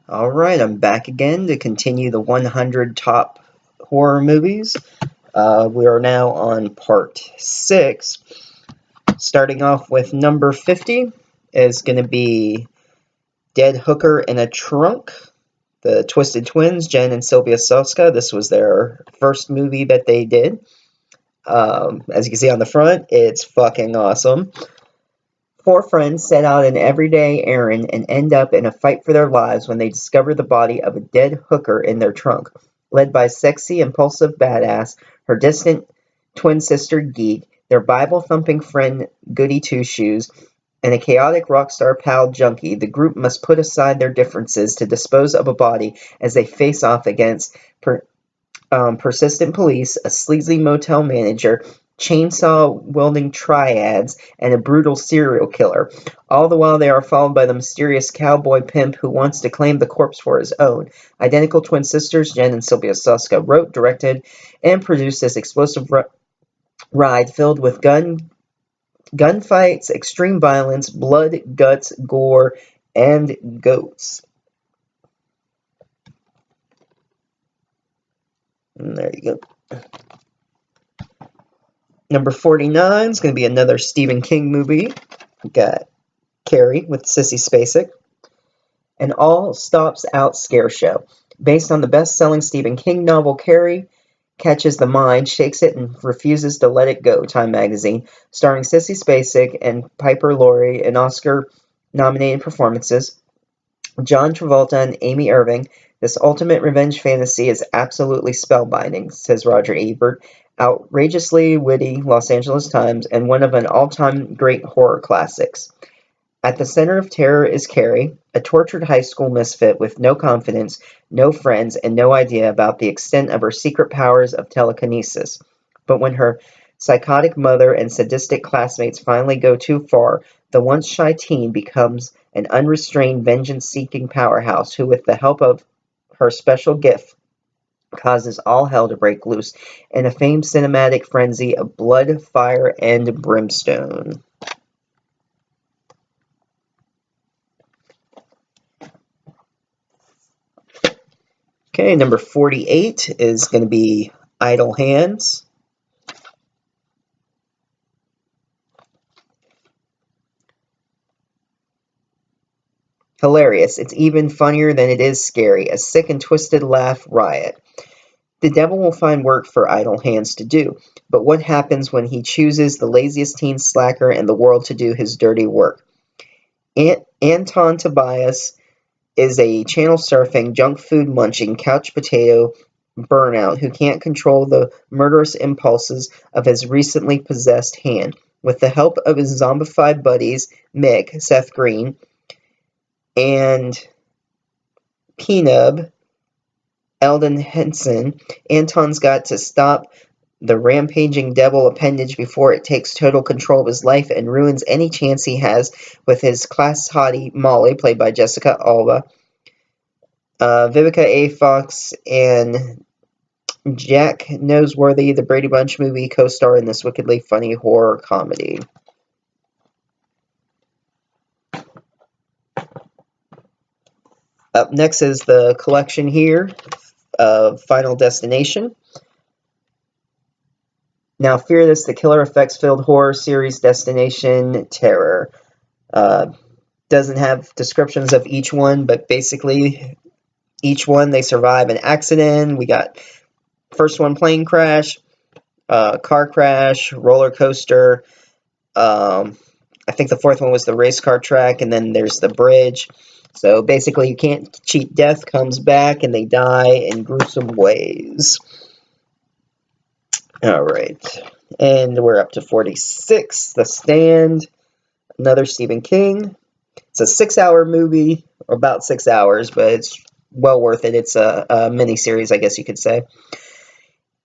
Alright, I'm back again to continue the 100 top horror movies. We are now on part 6. Starting off with number 50 is going to be Dead Hooker in a Trunk. The Twisted Twins, Jen and Sylvia Soska. This was their first movie that they did. As you can see on the front, it's fucking awesome. 4 friends set out an everyday errand and end up in a fight for their lives when they discover the body of a dead hooker in their trunk. Led by sexy, impulsive badass, her distant twin sister Geek, their Bible-thumping friend Goody Two-Shoes, and a chaotic rock star pal Junkie, the group must put aside their differences to dispose of a body as they face off against persistent police, a sleazy motel manager, chainsaw-wielding triads, and a brutal serial killer. All the while they are followed by the mysterious cowboy pimp who wants to claim the corpse for his own. Identical twin sisters, Jen and Sylvia Soska, wrote, directed, and produced this explosive ride filled with gunfights, extreme violence, blood, guts, gore, and goats. And there you go. Number 49 is going to be another Stephen King movie. We got Carrie with Sissy Spacek. An all-stops-out scare show. Based on the best-selling Stephen King novel, Carrie catches the mind, shakes it, and refuses to let it go, Time magazine. Starring Sissy Spacek and Piper Laurie in Oscar-nominated performances. John Travolta and Amy Irving. This ultimate revenge fantasy is absolutely spellbinding, says Roger Ebert. Outrageously witty, Los Angeles Times, and one of an all-time great horror classics. At the center of terror is Carrie, a tortured high school misfit with no confidence, no friends, and no idea about the extent of her secret powers of telekinesis. But when her psychotic mother and sadistic classmates finally go too far, the once shy teen becomes an unrestrained vengeance-seeking powerhouse who, with the help of her special gift, causes all hell to break loose in a famed cinematic frenzy of blood, fire, and brimstone. Okay, number 48 is going to be Idle Hands. Hilarious. It's even funnier than it is scary. A sick and twisted laugh riot. The devil will find work for Idle Hands to do, but what happens when he chooses the laziest teen slacker in the world to do his dirty work? Anton Tobias is a channel-surfing, junk food-munching, couch potato burnout who can't control the murderous impulses of his recently possessed hand. With the help of his zombified buddies, Mick, Seth Green, and Peanut, Eldon Henson, Anton's got to stop the rampaging devil appendage before it takes total control of his life and ruins any chance he has with his class hottie Molly, played by Jessica Alba, Vivica A. Fox, and Jack Noseworthy, the Brady Bunch movie co-star in this wickedly funny horror comedy. Up next is the collection here of Final Destination. Now, fear this, the killer effects-filled horror series Destination Terror. Doesn't have descriptions of each one, but basically each one they survive an accident. We got first one, plane crash, car crash, roller coaster. I think the fourth one was the race car track, and then there's the bridge. So basically you can't cheat. Death comes back and they die in gruesome ways. Alright, and we're up to 46, The Stand, another Stephen King. It's a 6-hour movie, or about 6 hours, but it's well worth it. It's a mini-series, I guess you could say.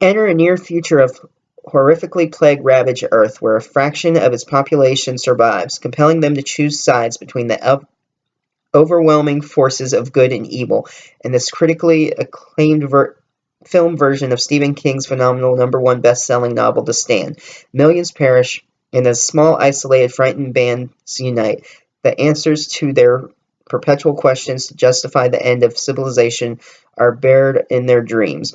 Enter a near future of horrifically plague-ravaged Earth, where a fraction of its population survives, compelling them to choose sides between the overwhelming forces of good and evil, and this critically acclaimed film version of Stephen King's phenomenal #1 best-selling novel, The Stand. Millions perish, and as small, isolated, frightened bands unite, the answers to their Perpetual questions to justify the end of civilization are buried in their dreams.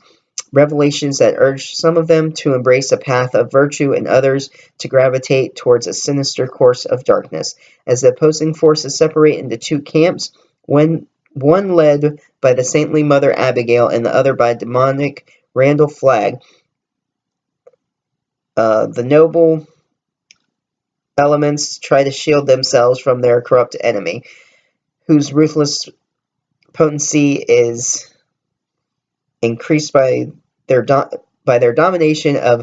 Revelations that urge some of them to embrace a path of virtue and others to gravitate towards a sinister course of darkness. As the opposing forces separate into two camps, one led by the saintly Mother Abigail and the other by demonic Randall Flagg, the noble elements try to shield themselves from their corrupt enemy, whose ruthless potency is increased by their domination of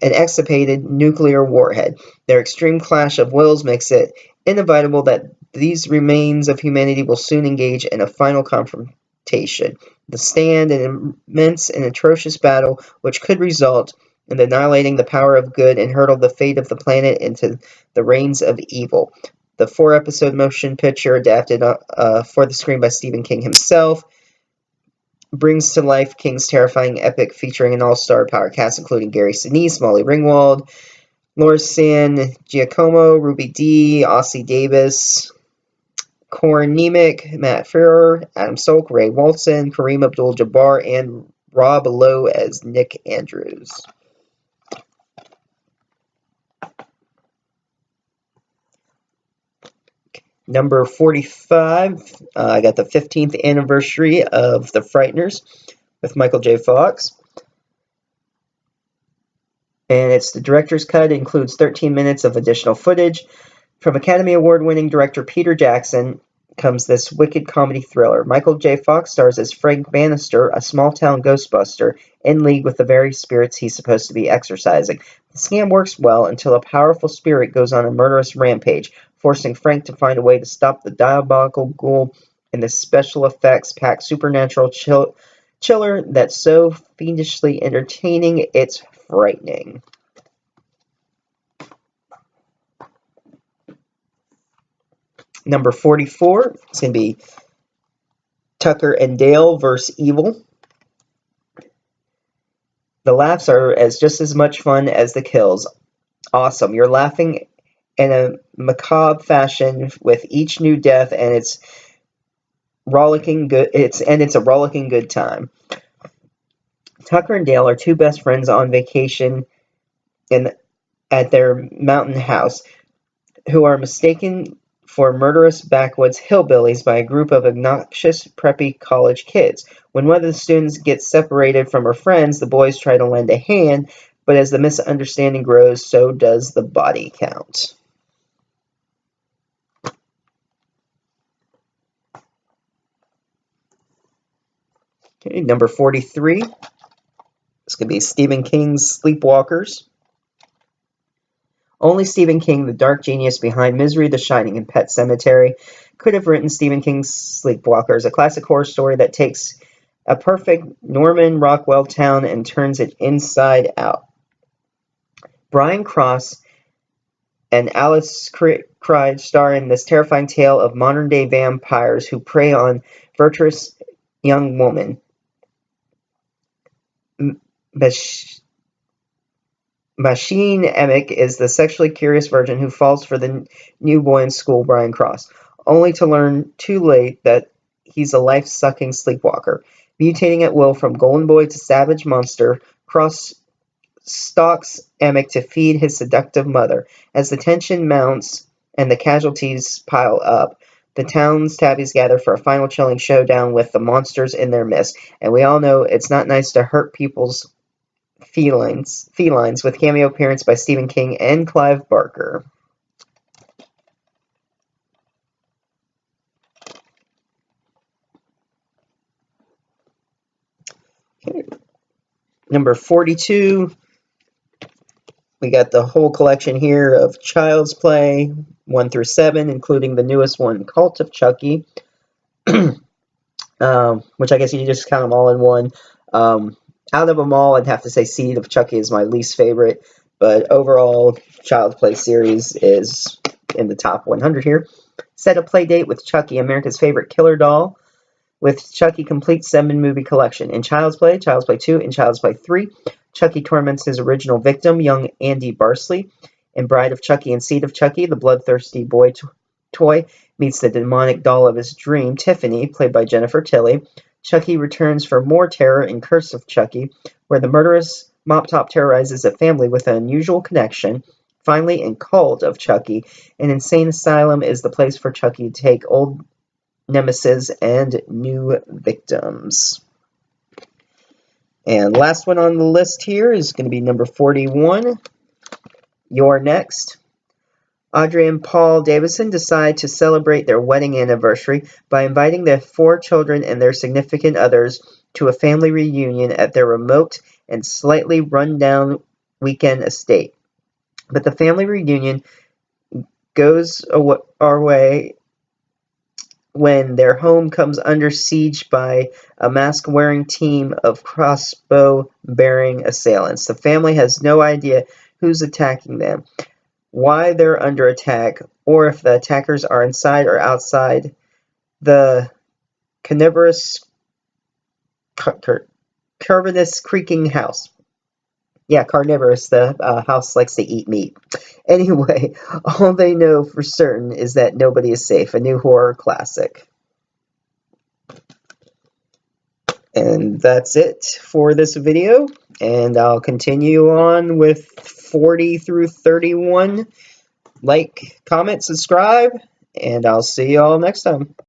an extirpated nuclear warhead. Their extreme clash of wills makes it inevitable that these remains of humanity will soon engage in a final confrontation. The stand, an immense and atrocious battle which could result in annihilating the power of good and hurtle the fate of the planet into the reigns of evil. The 4-episode motion picture adapted for the screen by Stephen King himself brings to life King's terrifying epic featuring an all-star power cast including Gary Sinise, Molly Ringwald, Laura San Giacomo, Ruby Dee, Ossie Davis, Corin Nemec, Matt Farrer, Adam Stolk, Ray Walston, Kareem Abdul-Jabbar, and Rob Lowe as Nick Andrews. Number 45, I got the 15th anniversary of The Frighteners with Michael J. Fox. And it's the director's cut. It includes 13 minutes of additional footage. From Academy Award-winning director Peter Jackson comes this wicked comedy thriller. Michael J. Fox stars as Frank Bannister, a small-town ghostbuster in league with the very spirits he's supposed to be exorcising. The scam works well until a powerful spirit goes on a murderous rampage, forcing Frank to find a way to stop the diabolical ghoul in the special effects-packed supernatural chiller that's so fiendishly entertaining it's frightening. Number 44 is going to be Tucker and Dale vs. Evil. The laughs are just as much fun as the kills. Awesome. You're laughing in a macabre fashion with each new death, and it's rollicking good. It's a rollicking good time. Tucker and Dale are two best friends on vacation at their mountain house, who are mistaken for murderous backwoods hillbillies by a group of obnoxious, preppy college kids. When one of the students gets separated from her friends, the boys try to lend a hand, but as the misunderstanding grows, so does the body count. Okay, number 43. This could be Stephen King's Sleepwalkers. Only Stephen King, the dark genius behind Misery, The Shining, and Pet Sematary, could have written Stephen King's Sleepwalkers, a classic horror story that takes a perfect Norman Rockwell town and turns it inside out. Brian Cross and Alice Cried star in this terrifying tale of modern-day vampires who prey on virtuous young women. Machine Emick is the sexually curious virgin who falls for the new boy in school, Brian Cross, only to learn too late that he's a life-sucking sleepwalker. Mutating at will from golden boy to savage monster, Cross stalks Emick to feed his seductive mother. As the tension mounts and the casualties pile up, the town's tabbies gather for a final chilling showdown with the monsters in their midst. And we all know it's not nice to hurt people's felines with cameo appearance by Stephen King and Clive Barker. Okay. Number 42, we got the whole collection here of Child's Play 1 through 7, including the newest one, Cult of Chucky, which I guess you just count them all in one. Out of them all, I'd have to say Seed of Chucky is my least favorite, but overall, Child's Play series is in the top 100 here. Set a play date with Chucky, America's favorite killer doll, with Chucky Complete 7-movie collection. In Child's Play 2, and Child's Play 3, Chucky torments his original victim, young Andy Barsley. In Bride of Chucky and Seed of Chucky, the bloodthirsty boy toy meets the demonic doll of his dream, Tiffany, played by Jennifer Tilly. Chucky returns for more terror in Curse of Chucky, where the murderous Mop Top terrorizes a family with an unusual connection. Finally, in Cult of Chucky, an insane asylum is the place for Chucky to take old nemesis and new victims. And last one on the list here is going to be number 41, Youre Next. Audrey and Paul Davison decide to celebrate their wedding anniversary by inviting their 4 children and their significant others to a family reunion at their remote and slightly run-down weekend estate. But the family reunion goes our way when their home comes under siege by a mask-wearing team of crossbow-bearing assailants. The family has no idea who's attacking them, why they're under attack, or if the attackers are inside or outside the carnivorous creaking house. Yeah, carnivorous, the house likes to eat meat. Anyway, all they know for certain is that nobody is safe, a new horror classic. And that's it for this video, and I'll continue on with 40 through 31. Like, comment, subscribe, and I'll see you all next time.